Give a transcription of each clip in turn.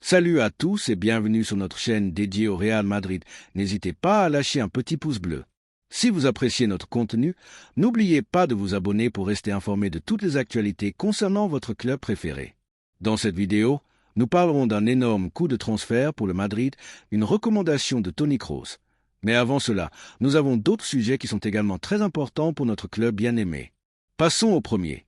Salut à tous et bienvenue sur notre chaîne dédiée au Real Madrid. N'hésitez pas à lâcher un petit pouce bleu. Si vous appréciez notre contenu, n'oubliez pas de vous abonner pour rester informé de toutes les actualités concernant votre club préféré. Dans cette vidéo, nous parlerons d'un énorme coup de transfert pour le Madrid, une recommandation de Toni Kroos. Mais avant cela, nous avons d'autres sujets qui sont également très importants pour notre club bien-aimé. Passons au premier.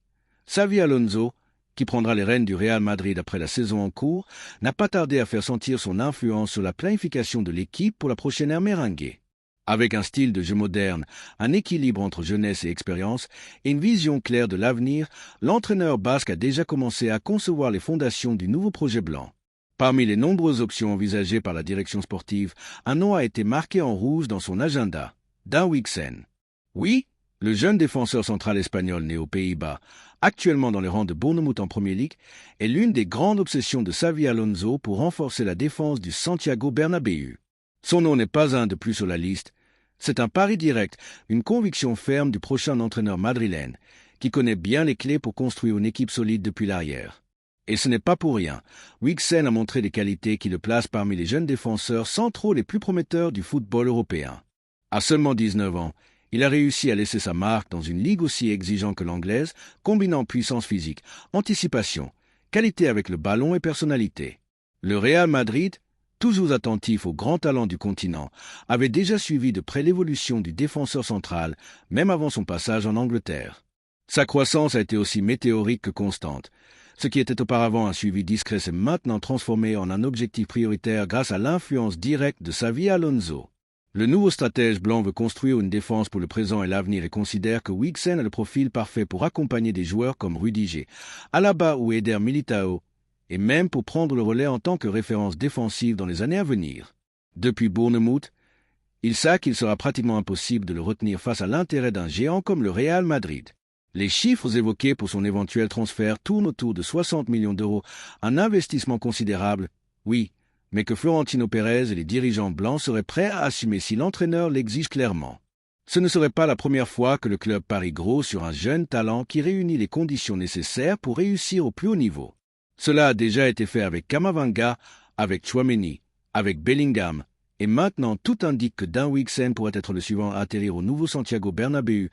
Xabi Alonso, qui prendra les rênes du Real Madrid après la saison en cours, n'a pas tardé à faire sentir son influence sur la planification de l'équipe pour la prochaine ère merengue. Avec un style de jeu moderne, un équilibre entre jeunesse et expérience et une vision claire de l'avenir, l'entraîneur basque a déjà commencé à concevoir les fondations du nouveau projet blanc. Parmi les nombreuses options envisagées par la direction sportive, un nom a été marqué en rouge dans son agenda, Dan Wixen. Oui, le jeune défenseur central espagnol né aux Pays-Bas, actuellement dans les rangs de Bournemouth en Premier League, est l'une des grandes obsessions de Xabi Alonso pour renforcer la défense du Santiago Bernabéu. Son nom n'est pas un de plus sur la liste. C'est un pari direct, une conviction ferme du prochain entraîneur madrilène, qui connaît bien les clés pour construire une équipe solide depuis l'arrière. Et ce n'est pas pour rien. Wixen a montré des qualités qui le placent parmi les jeunes défenseurs centraux les plus prometteurs du football européen. À seulement 19 ans, il a réussi à laisser sa marque dans une ligue aussi exigeante que l'anglaise, combinant puissance physique, anticipation, qualité avec le ballon et personnalité. Le Real Madrid, toujours attentif aux grands talents du continent, avait déjà suivi de près l'évolution du défenseur central, même avant son passage en Angleterre. Sa croissance a été aussi météorique que constante. Ce qui était auparavant un suivi discret s'est maintenant transformé en un objectif prioritaire grâce à l'influence directe de Xabi Alonso. Le nouveau stratège blanc veut construire une défense pour le présent et l'avenir et considère que Wixen a le profil parfait pour accompagner des joueurs comme Rudiger, Alaba ou Eder Militao, et même pour prendre le relais en tant que référence défensive dans les années à venir. Depuis Bournemouth, il sait qu'il sera pratiquement impossible de le retenir face à l'intérêt d'un géant comme le Real Madrid. Les chiffres évoqués pour son éventuel transfert tournent autour de 60 millions d'euros, un investissement considérable, oui, mais que Florentino Pérez et les dirigeants blancs seraient prêts à assumer si l'entraîneur l'exige clairement. Ce ne serait pas la première fois que le club parie gros sur un jeune talent qui réunit les conditions nécessaires pour réussir au plus haut niveau. Cela a déjà été fait avec Camavinga, avec Tchouaméni, avec Bellingham, et maintenant tout indique que Dan Wixen pourrait être le suivant à atterrir au nouveau Santiago Bernabéu,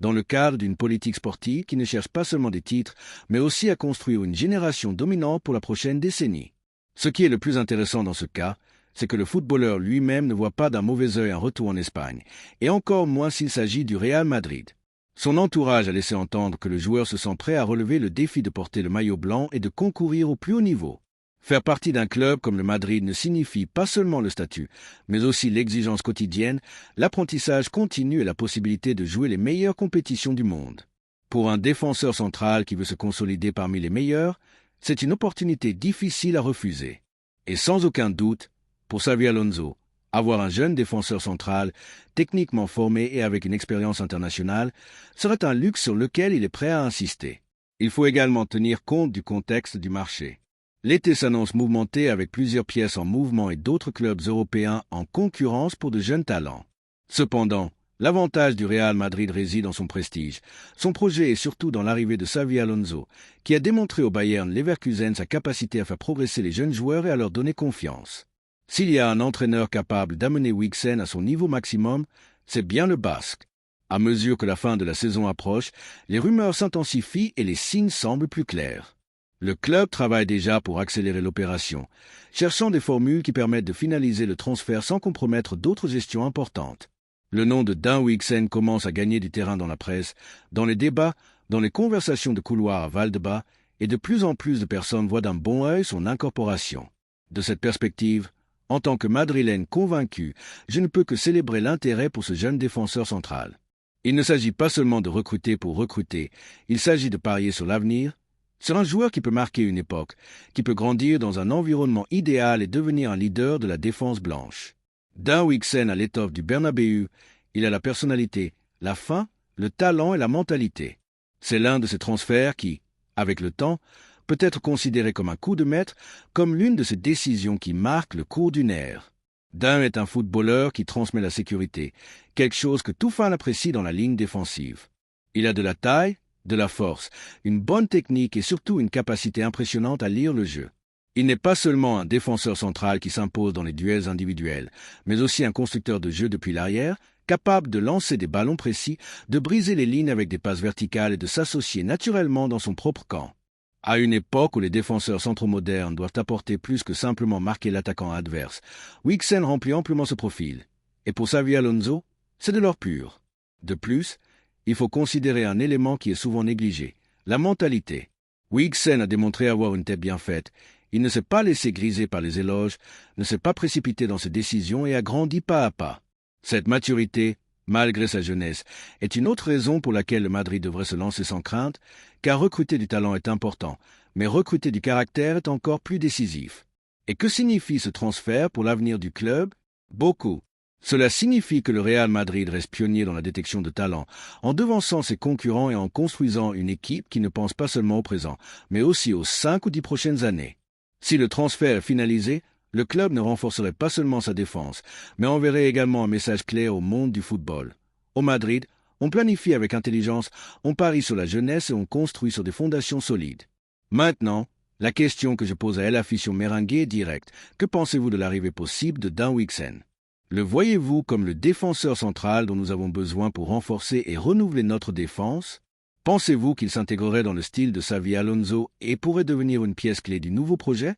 dans le cadre d'une politique sportive qui ne cherche pas seulement des titres, mais aussi à construire une génération dominante pour la prochaine décennie. Ce qui est le plus intéressant dans ce cas, c'est que le footballeur lui-même ne voit pas d'un mauvais œil un retour en Espagne, et encore moins s'il s'agit du Real Madrid. Son entourage a laissé entendre que le joueur se sent prêt à relever le défi de porter le maillot blanc et de concourir au plus haut niveau. Faire partie d'un club comme le Madrid ne signifie pas seulement le statut, mais aussi l'exigence quotidienne, l'apprentissage continu et la possibilité de jouer les meilleures compétitions du monde. Pour un défenseur central qui veut se consolider parmi les meilleurs, c'est une opportunité difficile à refuser. Et sans aucun doute, pour Xabi Alonso, avoir un jeune défenseur central, techniquement formé et avec une expérience internationale, serait un luxe sur lequel il est prêt à insister. Il faut également tenir compte du contexte du marché. L'été s'annonce mouvementé avec plusieurs pièces en mouvement et d'autres clubs européens en concurrence pour de jeunes talents. Cependant, l'avantage du Real Madrid réside dans son prestige, son projet et surtout dans l'arrivée de Xabi Alonso, qui a démontré au Bayern Leverkusen sa capacité à faire progresser les jeunes joueurs et à leur donner confiance. S'il y a un entraîneur capable d'amener Wixen à son niveau maximum, c'est bien le Basque. À mesure que la fin de la saison approche, les rumeurs s'intensifient et les signes semblent plus clairs. Le club travaille déjà pour accélérer l'opération, cherchant des formules qui permettent de finaliser le transfert sans compromettre d'autres gestions importantes. Le nom de Dan Wixen commence à gagner du terrain dans la presse, dans les débats, dans les conversations de couloir à Valdebebas, et de plus en plus de personnes voient d'un bon œil son incorporation. De cette perspective, en tant que madrilène convaincu, je ne peux que célébrer l'intérêt pour ce jeune défenseur central. Il ne s'agit pas seulement de recruter pour recruter, il s'agit de parier sur l'avenir, sur un joueur qui peut marquer une époque, qui peut grandir dans un environnement idéal et devenir un leader de la défense blanche. Dan Wixen a l'étoffe du Bernabéu, il a la personnalité, la faim, le talent et la mentalité. C'est l'un de ces transferts qui, avec le temps, peut être considéré comme un coup de maître, comme l'une de ces décisions qui marquent le cours d'une ère. Dan est un footballeur qui transmet la sécurité, quelque chose que tout fan apprécie dans la ligne défensive. Il a de la taille, de la force, une bonne technique et surtout une capacité impressionnante à lire le jeu. Il n'est pas seulement un défenseur central qui s'impose dans les duels individuels, mais aussi un constructeur de jeu depuis l'arrière, capable de lancer des ballons précis, de briser les lignes avec des passes verticales et de s'associer naturellement dans son propre camp. À une époque où les défenseurs centraux modernes doivent apporter plus que simplement marquer l'attaquant adverse, Wixen remplit amplement ce profil. Et pour Xabi Alonso, c'est de l'or pur. De plus, il faut considérer un élément qui est souvent négligé, la mentalité. Wixen a démontré avoir une tête bien faite. Il ne s'est pas laissé griser par les éloges, ne s'est pas précipité dans ses décisions et a grandi pas à pas. Cette maturité, malgré sa jeunesse, est une autre raison pour laquelle le Madrid devrait se lancer sans crainte, car recruter du talent est important, mais recruter du caractère est encore plus décisif. Et que signifie ce transfert pour l'avenir du club? Beaucoup. Cela signifie que le Real Madrid reste pionnier dans la détection de talent, en devançant ses concurrents et en construisant une équipe qui ne pense pas seulement au présent, mais aussi aux 5 ou 10 prochaines années. Si le transfert est finalisé, le club ne renforcerait pas seulement sa défense, mais enverrait également un message clair au monde du football. Au Madrid, on planifie avec intelligence, on parie sur la jeunesse et on construit sur des fondations solides. Maintenant, la question que je pose à El Afición Merengue est directe. Que pensez-vous de l'arrivée possible de Dan Wixen? Le voyez-vous comme le défenseur central dont nous avons besoin pour renforcer et renouveler notre défense? Pensez-vous qu'il s'intégrerait dans le style de Xabi Alonso et pourrait devenir une pièce clé du nouveau projet?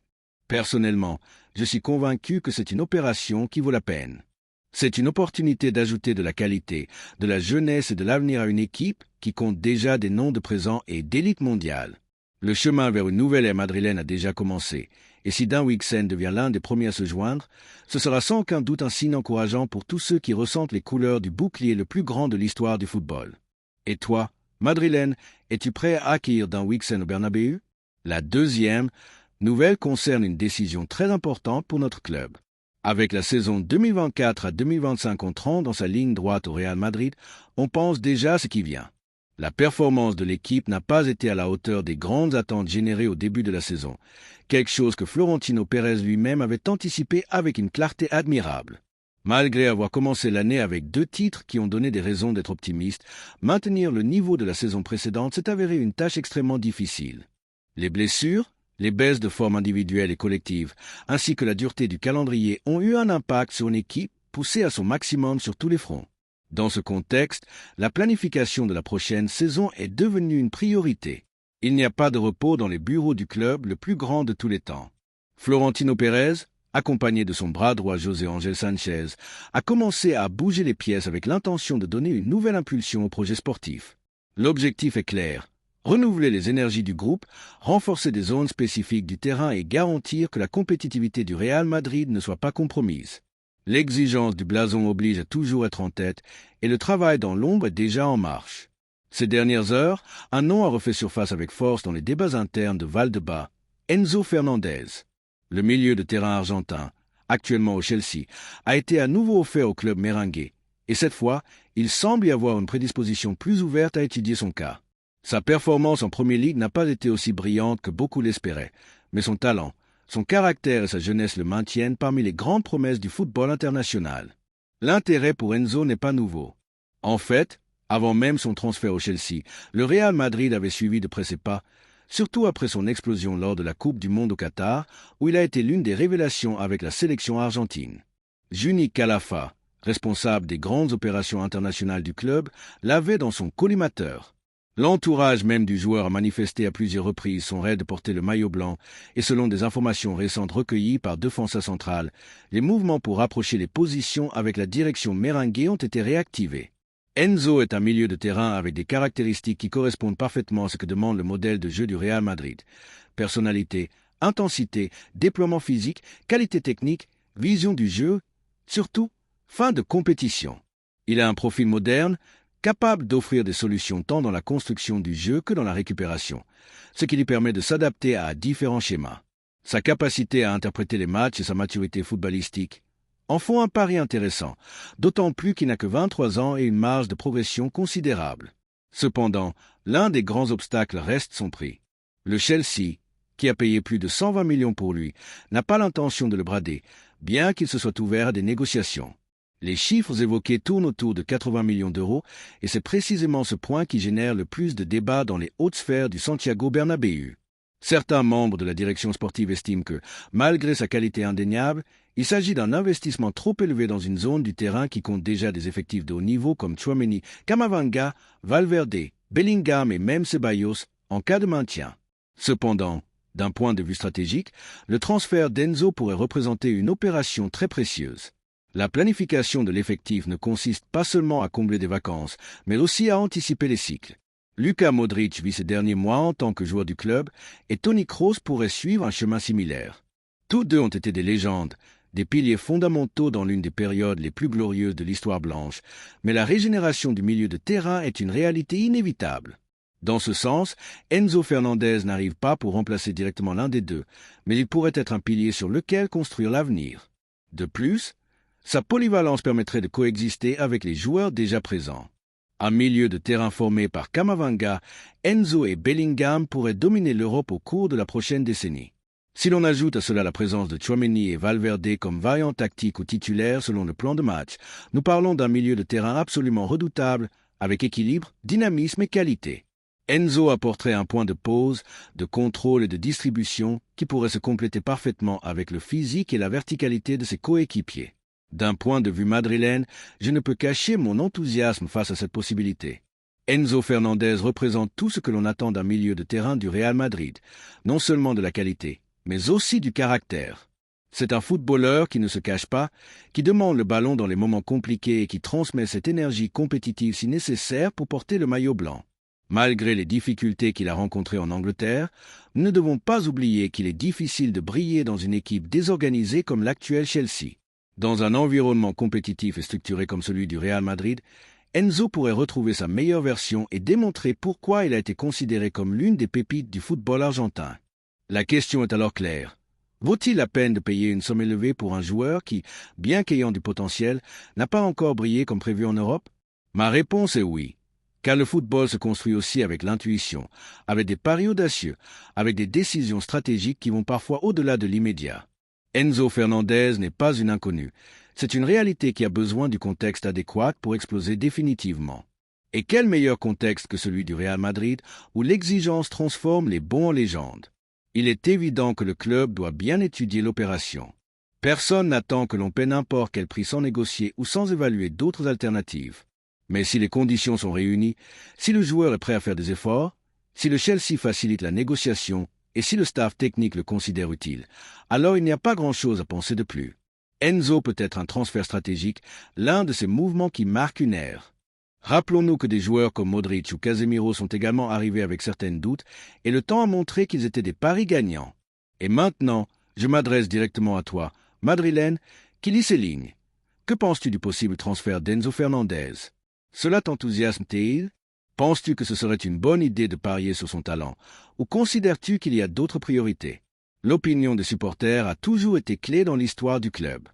Personnellement, je suis convaincu que c'est une opération qui vaut la peine. C'est une opportunité d'ajouter de la qualité, de la jeunesse et de l'avenir à une équipe qui compte déjà des noms de présent et d'élite mondiale. Le chemin vers une nouvelle ère madrilène a déjà commencé, et si Dan Wixen devient l'un des premiers à se joindre, ce sera sans aucun doute un signe encourageant pour tous ceux qui ressentent les couleurs du bouclier le plus grand de l'histoire du football. Et toi, Madrilène, es-tu prêt à accueillir Dan Wixen au Bernabéu? La deuxième nouvelle concerne une décision très importante pour notre club. Avec la saison 2024 à 2025 entrant dans sa ligne droite au Real Madrid, on pense déjà à ce qui vient. La performance de l'équipe n'a pas été à la hauteur des grandes attentes générées au début de la saison, quelque chose que Florentino Pérez lui-même avait anticipé avec une clarté admirable. Malgré avoir commencé l'année avec 2 titres qui ont donné des raisons d'être optimiste, maintenir le niveau de la saison précédente s'est avéré une tâche extrêmement difficile. Les blessures, les baisses de forme individuelles et collectives, ainsi que la dureté du calendrier ont eu un impact sur une équipe poussée à son maximum sur tous les fronts. Dans ce contexte, la planification de la prochaine saison est devenue une priorité. Il n'y a pas de repos dans les bureaux du club le plus grand de tous les temps. Florentino Pérez, accompagné de son bras droit José Ángel Sánchez, a commencé à bouger les pièces avec l'intention de donner une nouvelle impulsion au projet sportif. L'objectif est clair. Renouveler les énergies du groupe, renforcer des zones spécifiques du terrain et garantir que la compétitivité du Real Madrid ne soit pas compromise. L'exigence du blason oblige à toujours être en tête et le travail dans l'ombre est déjà en marche. Ces dernières heures, un nom a refait surface avec force dans les débats internes de Valdebebas, Enzo Fernandez. Le milieu de terrain argentin, actuellement au Chelsea, a été à nouveau offert au club merengue et cette fois, il semble y avoir une prédisposition plus ouverte à étudier son cas. Sa performance en Premier League n'a pas été aussi brillante que beaucoup l'espéraient, mais son talent, son caractère et sa jeunesse le maintiennent parmi les grandes promesses du football international. L'intérêt pour Enzo n'est pas nouveau. En fait, avant même son transfert au Chelsea, le Real Madrid avait suivi de près ses pas, surtout après son explosion lors de la Coupe du Monde au Qatar, où il a été l'une des révélations avec la sélection argentine. Juni Calafa, responsable des grandes opérations internationales du club, l'avait dans son collimateur. L'entourage même du joueur a manifesté à plusieurs reprises son rêve de porter le maillot blanc et selon des informations récentes recueillies par Defensa Central, les mouvements pour rapprocher les positions avec la direction merengue ont été réactivés. Enzo est un milieu de terrain avec des caractéristiques qui correspondent parfaitement à ce que demande le modèle de jeu du Real Madrid. Personnalité, intensité, déploiement physique, qualité technique, vision du jeu, surtout, fin de compétition. Il a un profil moderne, capable d'offrir des solutions tant dans la construction du jeu que dans la récupération, ce qui lui permet de s'adapter à différents schémas. Sa capacité à interpréter les matchs et sa maturité footballistique en font un pari intéressant, d'autant plus qu'il n'a que 23 ans et une marge de progression considérable. Cependant, l'un des grands obstacles reste son prix. Le Chelsea, qui a payé plus de 120 millions pour lui, n'a pas l'intention de le brader, bien qu'il se soit ouvert à des négociations. Les chiffres évoqués tournent autour de 80 millions d'euros et c'est précisément ce point qui génère le plus de débats dans les hautes sphères du Santiago Bernabéu. Certains membres de la direction sportive estiment que, malgré sa qualité indéniable, il s'agit d'un investissement trop élevé dans une zone du terrain qui compte déjà des effectifs de haut niveau comme Tchouaméni, Camavinga, Valverde, Bellingham et même Ceballos en cas de maintien. Cependant, d'un point de vue stratégique, le transfert d'Enzo pourrait représenter une opération très précieuse. La planification de l'effectif ne consiste pas seulement à combler des vacances, mais aussi à anticiper les cycles. Luka Modric vit ses derniers mois en tant que joueur du club et Toni Kroos pourrait suivre un chemin similaire. Tous deux ont été des légendes, des piliers fondamentaux dans l'une des périodes les plus glorieuses de l'histoire blanche, mais la régénération du milieu de terrain est une réalité inévitable. Dans ce sens, Enzo Fernandez n'arrive pas pour remplacer directement l'un des deux, mais il pourrait être un pilier sur lequel construire l'avenir. De plus, sa polyvalence permettrait de coexister avec les joueurs déjà présents. Un milieu de terrain formé par Camavinga, Enzo et Bellingham pourraient dominer l'Europe au cours de la prochaine décennie. Si l'on ajoute à cela la présence de Tchouaméni et Valverde comme variants tactiques ou titulaires selon le plan de match, nous parlons d'un milieu de terrain absolument redoutable, avec équilibre, dynamisme et qualité. Enzo apporterait un point de pause, de contrôle et de distribution qui pourrait se compléter parfaitement avec le physique et la verticalité de ses coéquipiers. D'un point de vue madrilène, je ne peux cacher mon enthousiasme face à cette possibilité. Enzo Fernandez représente tout ce que l'on attend d'un milieu de terrain du Real Madrid, non seulement de la qualité, mais aussi du caractère. C'est un footballeur qui ne se cache pas, qui demande le ballon dans les moments compliqués et qui transmet cette énergie compétitive si nécessaire pour porter le maillot blanc. Malgré les difficultés qu'il a rencontrées en Angleterre, nous ne devons pas oublier qu'il est difficile de briller dans une équipe désorganisée comme l'actuel Chelsea. Dans un environnement compétitif et structuré comme celui du Real Madrid, Enzo pourrait retrouver sa meilleure version et démontrer pourquoi il a été considéré comme l'une des pépites du football argentin. La question est alors claire. Vaut-il la peine de payer une somme élevée pour un joueur qui, bien qu'ayant du potentiel, n'a pas encore brillé comme prévu en Europe? Ma réponse est oui, car le football se construit aussi avec l'intuition, avec des paris audacieux, avec des décisions stratégiques qui vont parfois au-delà de l'immédiat. Enzo Fernandez n'est pas une inconnue. C'est une réalité qui a besoin du contexte adéquat pour exploser définitivement. Et quel meilleur contexte que celui du Real Madrid, où l'exigence transforme les bons en légendes. Il est évident que le club doit bien étudier l'opération. Personne n'attend que l'on paie n'importe quel prix sans négocier ou sans évaluer d'autres alternatives. Mais si les conditions sont réunies, si le joueur est prêt à faire des efforts, si le Chelsea facilite la négociation, et si le staff technique le considère utile, alors il n'y a pas grand-chose à penser de plus. Enzo peut être un transfert stratégique, l'un de ces mouvements qui marquent une ère. Rappelons-nous que des joueurs comme Modric ou Casemiro sont également arrivés avec certaines doutes, et le temps a montré qu'ils étaient des paris gagnants. Et maintenant, je m'adresse directement à toi, madrilène, qui lis ces lignes. Que penses-tu du possible transfert d'Enzo Fernandez? Cela t'enthousiasme-t-il? Penses-tu que ce serait une bonne idée de parier sur son talent, ou considères-tu qu'il y a d'autres priorités? L'opinion des supporters a toujours été clé dans l'histoire du club.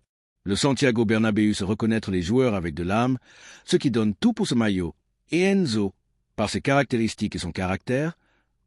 Le Santiago Bernabéu se reconnaître les joueurs avec de l'âme, ceux qui donnent tout pour ce maillot, et Enzo, par ses caractéristiques et son caractère,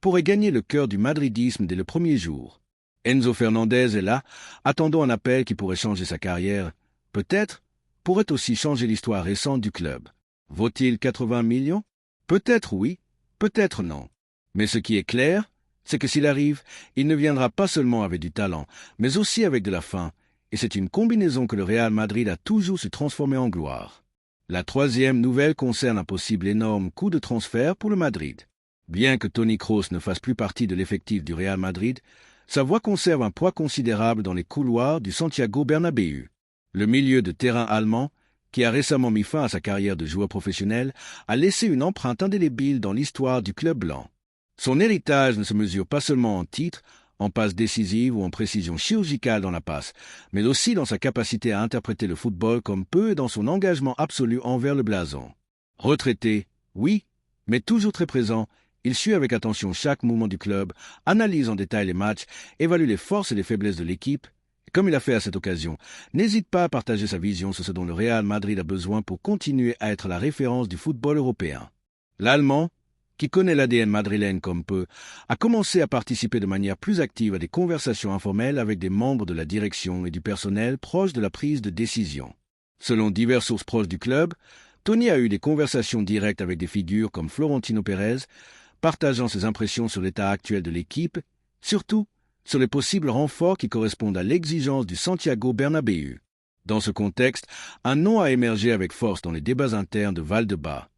pourrait gagner le cœur du madridisme dès le premier jour. Enzo Fernandez est là, attendant un appel qui pourrait changer sa carrière. Peut-être pourrait aussi changer l'histoire récente du club. Vaut-il 80 millions? Peut-être oui, peut-être non. Mais ce qui est clair, c'est que s'il arrive, il ne viendra pas seulement avec du talent, mais aussi avec de la faim, et c'est une combinaison que le Real Madrid a toujours su transformer en gloire. La troisième nouvelle concerne un possible énorme coût de transfert pour le Madrid. Bien que Toni Kroos ne fasse plus partie de l'effectif du Real Madrid, sa voix conserve un poids considérable dans les couloirs du Santiago Bernabéu. Le milieu de terrain allemand, qui a récemment mis fin à sa carrière de joueur professionnel, a laissé une empreinte indélébile dans l'histoire du club blanc. Son héritage ne se mesure pas seulement en titres, en passes décisives ou en précision chirurgicale dans la passe, mais aussi dans sa capacité à interpréter le football comme peu et dans son engagement absolu envers le blason. Retraité, oui, mais toujours très présent, il suit avec attention chaque mouvement du club, analyse en détail les matchs, évalue les forces et les faiblesses de l'équipe. Comme il a fait à cette occasion, n'hésite pas à partager sa vision sur ce dont le Real Madrid a besoin pour continuer à être la référence du football européen. L'Allemand, qui connaît l'ADN madrilène comme peu, a commencé à participer de manière plus active à des conversations informelles avec des membres de la direction et du personnel proches de la prise de décision. Selon diverses sources proches du club, Toni a eu des conversations directes avec des figures comme Florentino Pérez, partageant ses impressions sur l'état actuel de l'équipe surtout sur les possibles renforts qui correspondent à l'exigence du Santiago Bernabéu. Dans ce contexte, un nom a émergé avec force dans les débats internes de Val-de-Bas.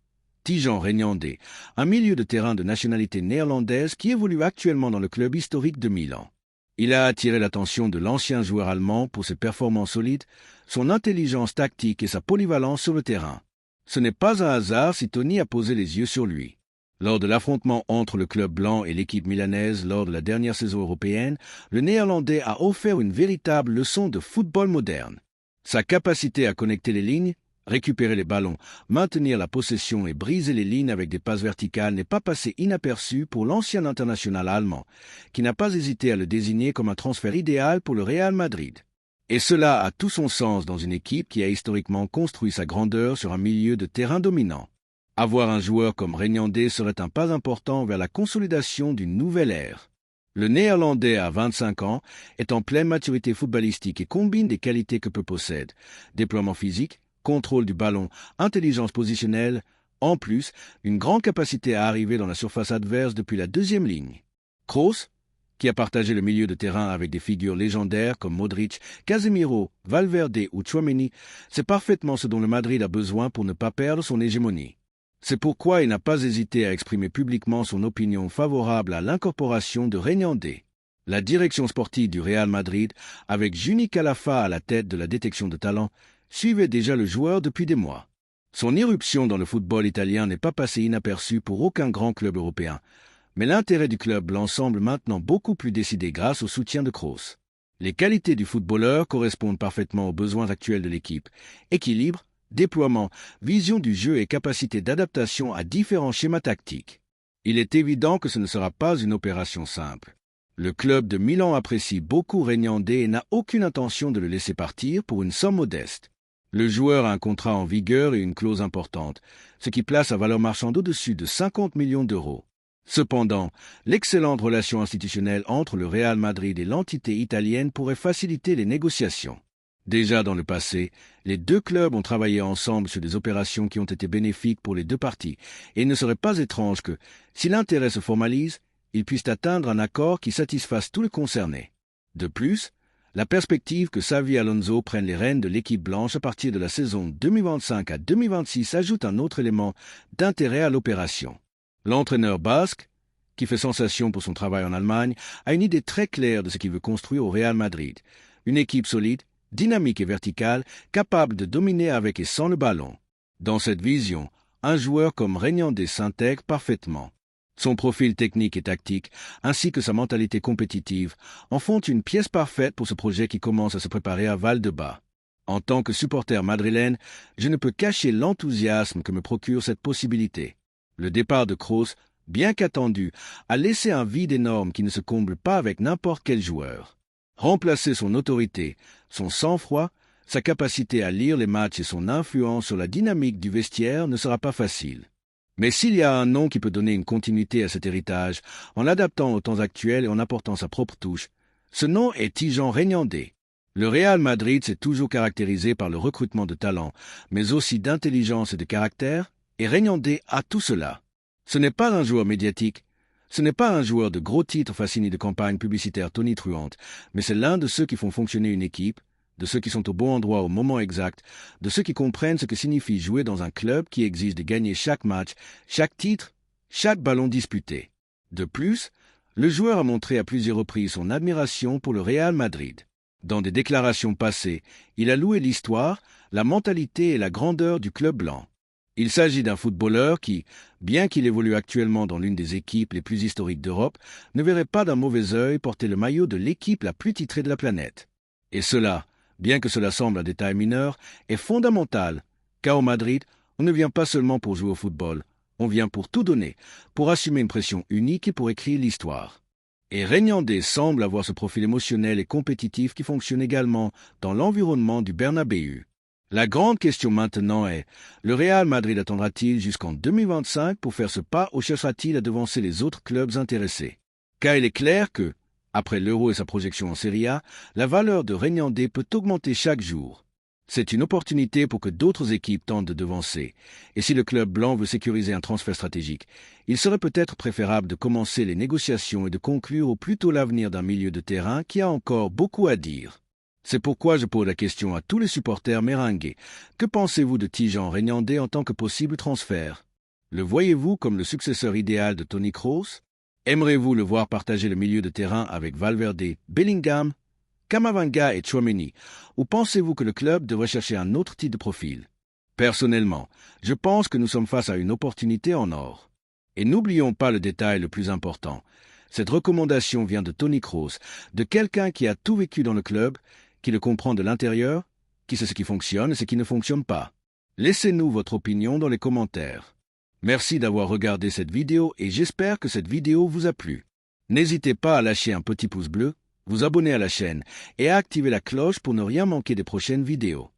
Tidjane Regnandé, un milieu de terrain de nationalité néerlandaise qui évolue actuellement dans le club historique de Milan. Il a attiré l'attention de l'ancien joueur allemand pour ses performances solides, son intelligence tactique et sa polyvalence sur le terrain. Ce n'est pas un hasard si Tony a posé les yeux sur lui. Lors de l'affrontement entre le club blanc et l'équipe milanaise lors de la dernière saison européenne, le Néerlandais a offert une véritable leçon de football moderne. Sa capacité à connecter les lignes, récupérer les ballons, maintenir la possession et briser les lignes avec des passes verticales n'est pas passé inaperçu pour l'ancien international allemand, qui n'a pas hésité à le désigner comme un transfert idéal pour le Real Madrid. Et cela a tout son sens dans une équipe qui a historiquement construit sa grandeur sur un milieu de terrain dominant. Avoir un joueur comme Regnandé serait un pas important vers la consolidation d'une nouvelle ère. Le Néerlandais à 25 ans est en pleine maturité footballistique et combine des qualités que peu possède. Déploiement physique, contrôle du ballon, intelligence positionnelle, en plus, une grande capacité à arriver dans la surface adverse depuis la deuxième ligne. Kroos, qui a partagé le milieu de terrain avec des figures légendaires comme Modric, Casemiro, Valverde ou Tchouaméni, c'est parfaitement ce dont le Madrid a besoin pour ne pas perdre son hégémonie. C'est pourquoi il n'a pas hésité à exprimer publiquement son opinion favorable à l'incorporation de Regnandé. La direction sportive du Real Madrid, avec Juni Calafa à la tête de la détection de talent, suivait déjà le joueur depuis des mois. Son irruption dans le football italien n'est pas passée inaperçue pour aucun grand club européen, mais l'intérêt du club blanc semble maintenant beaucoup plus décidé grâce au soutien de Kroos. Les qualités du footballeur correspondent parfaitement aux besoins actuels de l'équipe. Équilibre, déploiement, vision du jeu et capacité d'adaptation à différents schémas tactiques. Il est évident que ce ne sera pas une opération simple. Le club de Milan apprécie beaucoup Regnandé et n'a aucune intention de le laisser partir pour une somme modeste. Le joueur a un contrat en vigueur et une clause importante, ce qui place sa valeur marchande au-dessus de 50 millions d'euros. Cependant, l'excellente relation institutionnelle entre le Real Madrid et l'entité italienne pourrait faciliter les négociations. Déjà dans le passé, les deux clubs ont travaillé ensemble sur des opérations qui ont été bénéfiques pour les deux parties, et il ne serait pas étrange que, si l'intérêt se formalise, ils puissent atteindre un accord qui satisfasse tous les concernés. De plus, la perspective que Xavi Alonso prenne les rênes de l'équipe blanche à partir de la saison 2025 à 2026 ajoute un autre élément d'intérêt à l'opération. L'entraîneur basque, qui fait sensation pour son travail en Allemagne, a une idée très claire de ce qu'il veut construire au Real Madrid. Une équipe solide, dynamique et verticale, capable de dominer avec et sans le ballon. Dans cette vision, un joueur comme Regnandé s'intègre parfaitement. Son profil technique et tactique, ainsi que sa mentalité compétitive, en font une pièce parfaite pour ce projet qui commence à se préparer à Val-de-Bas. En tant que supporter madrilène, je ne peux cacher l'enthousiasme que me procure cette possibilité. Le départ de Kroos, bien qu'attendu, a laissé un vide énorme qui ne se comble pas avec n'importe quel joueur. Remplacer son autorité, son sang-froid, sa capacité à lire les matchs et son influence sur la dynamique du vestiaire ne sera pas facile. Mais s'il y a un nom qui peut donner une continuité à cet héritage, en l'adaptant aux temps actuels et en apportant sa propre touche, ce nom est Tidjane Regnandé. Le Real Madrid s'est toujours caractérisé par le recrutement de talents, mais aussi d'intelligence et de caractère, et Regnandé a tout cela. Ce n'est pas un joueur médiatique, ce n'est pas un joueur de gros titres fascinés de campagnes publicitaires tonitruantes, mais c'est l'un de ceux qui font fonctionner une équipe, de ceux qui sont au bon endroit au moment exact, de ceux qui comprennent ce que signifie jouer dans un club qui exige de gagner chaque match, chaque titre, chaque ballon disputé. De plus, le joueur a montré à plusieurs reprises son admiration pour le Real Madrid. Dans des déclarations passées, il a loué l'histoire, la mentalité et la grandeur du club blanc. Il s'agit d'un footballeur qui, bien qu'il évolue actuellement dans l'une des équipes les plus historiques d'Europe, ne verrait pas d'un mauvais œil porter le maillot de l'équipe la plus titrée de la planète. Et cela, bien que cela semble un détail mineur, est fondamental, car au Madrid, on ne vient pas seulement pour jouer au football, on vient pour tout donner, pour assumer une pression unique et pour écrire l'histoire. Et Regnandé semble avoir ce profil émotionnel et compétitif qui fonctionne également dans l'environnement du Bernabéu. La grande question maintenant est, le Real Madrid attendra-t-il jusqu'en 2025 pour faire ce pas ou cherchera-t-il à devancer les autres clubs intéressés? Car il est clair que, après l'Euro et sa projection en Serie A, la valeur de Regnandé peut augmenter chaque jour. C'est une opportunité pour que d'autres équipes tentent de devancer. Et si le club blanc veut sécuriser un transfert stratégique, il serait peut-être préférable de commencer les négociations et de conclure au plus tôt l'avenir d'un milieu de terrain qui a encore beaucoup à dire. C'est pourquoi je pose la question à tous les supporters merengues. Que pensez-vous de Tijan Regnandé en tant que possible transfert? Le voyez-vous comme le successeur idéal de Toni Kroos? Aimerez-vous le voir partager le milieu de terrain avec Valverde, Bellingham, Camavinga et Tchouaméni, ou pensez-vous que le club devrait chercher un autre type de profil? Personnellement, je pense que nous sommes face à une opportunité en or. Et n'oublions pas le détail le plus important. Cette recommandation vient de Toni Kroos, de quelqu'un qui a tout vécu dans le club, qui le comprend de l'intérieur, qui sait ce qui fonctionne et ce qui ne fonctionne pas. Laissez-nous votre opinion dans les commentaires. Merci d'avoir regardé cette vidéo et j'espère que cette vidéo vous a plu. N'hésitez pas à lâcher un petit pouce bleu, vous abonner à la chaîne et à activer la cloche pour ne rien manquer des prochaines vidéos.